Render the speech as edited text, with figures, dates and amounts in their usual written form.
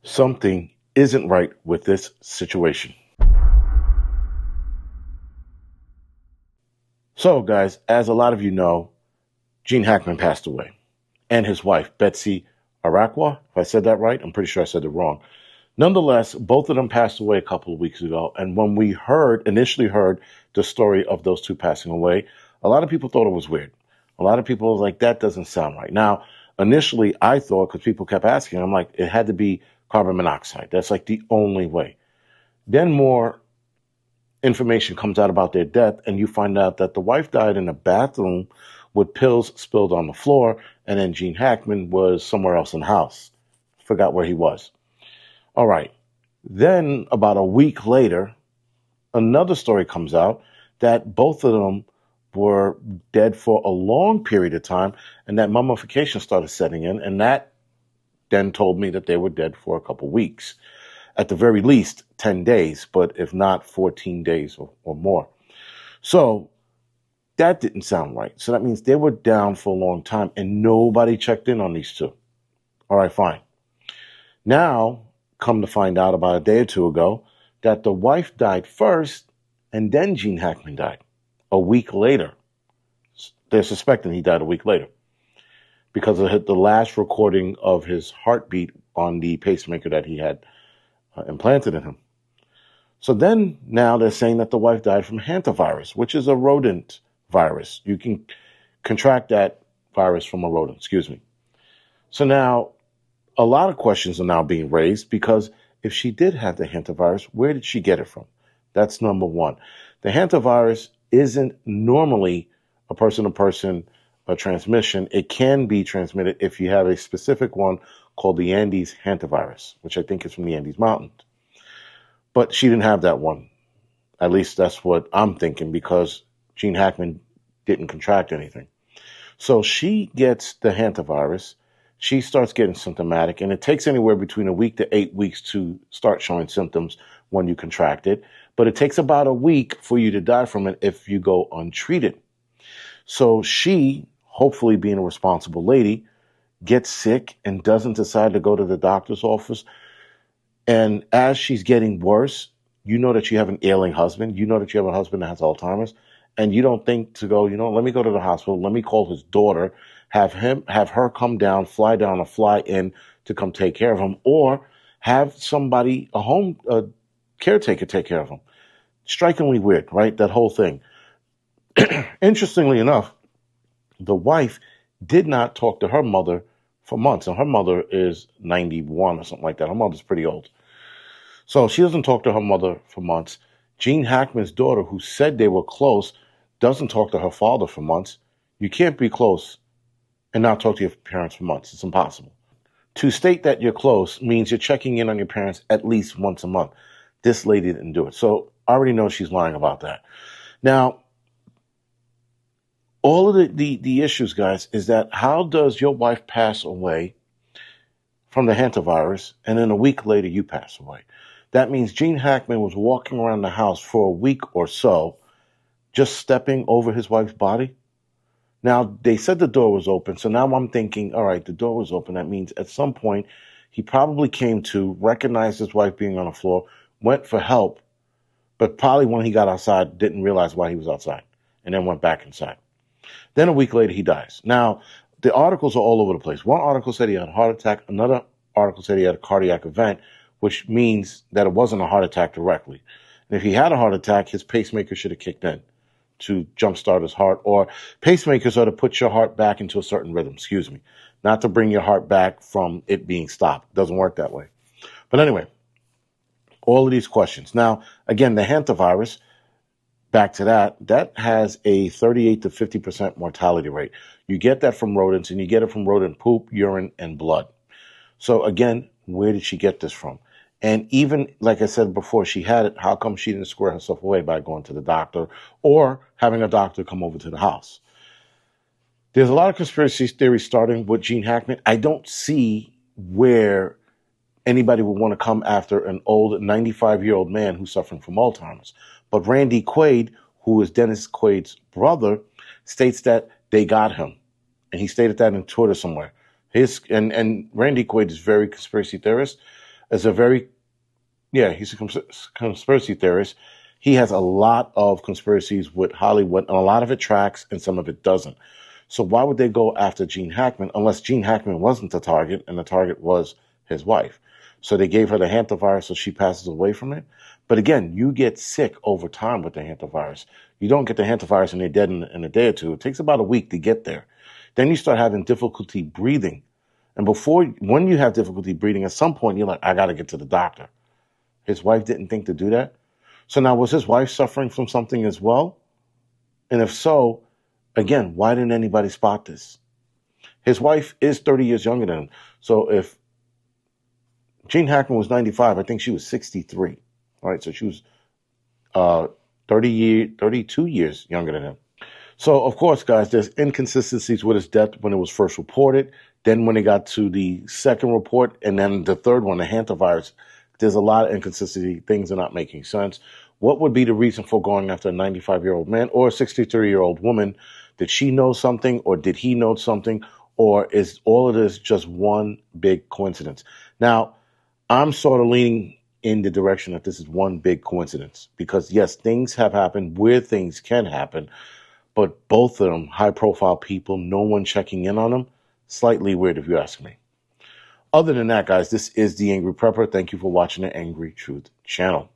Something isn't right with this situation. So, guys, as a lot of you know, Gene Hackman passed away, and his wife, Betsy Arakwa. If I said that right, I'm pretty sure I said it wrong. Nonetheless, both of them passed away a couple of weeks ago, and when we initially heard the story of those two passing away, a lot of people thought it was weird. A lot of people were like, that doesn't sound right. Now, initially, I thought, because people kept asking, I'm like, it had to be carbon monoxide. That's like the only way. Then more information comes out about their death, and you find out that the wife died in a bathroom with pills spilled on the floor, and then Gene Hackman was somewhere else in the house. Forgot where he was. All right. Then, about a week later, another story comes out that both of them were dead for a long period of time, and that mummification started setting in, and that then told me that they were dead for a couple weeks. At the very least, 10 days, but if not, 14 days or more. So that didn't sound right. So that means they were down for a long time, and nobody checked in on these two. All right, fine. Now, come to find out about a day or two ago that the wife died first, and then Gene Hackman died a week later. They're suspecting he died a week later because of the last recording of his heartbeat on the pacemaker that he had implanted in him. So then now they're saying that the wife died from Hantavirus, which is a rodent virus. You can contract that virus from a rodent, excuse me. So now a lot of questions are now being raised because if she did have the hantavirus, where did she get it from? That's number one. The hantavirus isn't normally a person-to-person transmission. It can be transmitted if you have a specific one called the Andes hantavirus, which I think is from the Andes Mountains. But she didn't have that one. At least that's what I'm thinking because Gene Hackman didn't contract anything. So she gets the hantavirus. She starts getting symptomatic, and it takes anywhere between a week to 8 weeks to start showing symptoms when you contract it. But it takes about a week for you to die from it if you go untreated. So she, hopefully being a responsible lady, gets sick and doesn't decide to go to the doctor's office. And as she's getting worse, you know that you have an ailing husband. You know that you have a husband that has Alzheimer's. And you don't think to go, let me go to the hospital. Let me call his daughter, have her come down, fly down or fly in to come take care of him, or have somebody, a caretaker take care of him. Strikingly weird, right? That whole thing. Interestingly enough, the wife did not talk to her mother for months. And her mother is 91 or something like that. Her mother's pretty old. So she doesn't talk to her mother for months. Gene Hackman's daughter, who said they were close, doesn't talk to her father for months. You can't be close and not talk to your parents for months. It's impossible. To state that you're close means you're checking in on your parents at least once a month. This lady didn't do it. So I already know she's lying about that. Now, all of the issues, guys, is that how does your wife pass away from the hantavirus and then a week later you pass away? That means Gene Hackman was walking around the house for a week or so, just stepping over his wife's body. Now, they said the door was open, so now I'm thinking, all right, the door was open. That means at some point he probably came to, recognized his wife being on the floor, went for help, but probably when he got outside, didn't realize why he was outside, and then went back inside. Then a week later, he dies. Now, the articles are all over the place. One article said he had a heart attack. Another article said he had a cardiac event, which means that it wasn't a heart attack directly. And if he had a heart attack, his pacemaker should have kicked in to jumpstart his heart. Or pacemakers are to put your heart back into a certain rhythm, not to bring your heart back from it being stopped. It doesn't work that way. But anyway, all of these questions. Now, again, the hantavirus, back to that has a 38 to 50% mortality rate. You get that from rodents, and you get it from rodent poop, urine, and blood. So again, where did she get this from? And even, like I said before, she had it. How come she didn't square herself away by going to the doctor or having a doctor come over to the house? There's a lot of conspiracy theories starting with Gene Hackman. I don't see where anybody would want to come after an old 95-year-old man who's suffering from Alzheimer's. But Randy Quaid, who is Dennis Quaid's brother, states that they got him. And he stated that in Twitter somewhere. And Randy Quaid is very conspiracy theorist. as a very, yeah, he's a conspiracy theorist. He has a lot of conspiracies with Hollywood, and a lot of it tracks and some of it doesn't. So why would they go after Gene Hackman unless Gene Hackman wasn't the target and the target was his wife? So they gave her the hantavirus so she passes away from it. But again, you get sick over time with the hantavirus. You don't get the hantavirus and you're dead in a day or two. It takes about a week to get there. Then you start having difficulty breathing. And when you have difficulty breathing, at some point you're like, I got to get to the doctor. His wife didn't think to do that. So now, was his wife suffering from something as well? And if so, again, why didn't anybody spot this? His wife is 30 years younger than him. So if Gene Hackman was 95, I think she was 63. All right, so she was 32 years younger than him. So, of course, guys, there's inconsistencies with his death when it was first reported. Then when it got to the second report, and then the third one, the hantavirus, there's a lot of inconsistency. Things are not making sense. What would be the reason for going after a 95-year-old man or a 63-year-old woman? Did she know something, or did he know something, or is all of this just one big coincidence? Now, I'm sort of leaning in the direction that this is one big coincidence because, yes, things have happened where things can happen, but both of them, high-profile people, no one checking in on them, slightly weird if you ask me. Other than that, guys, this is The Angry Prepper. Thank you for watching the Angry Truth channel.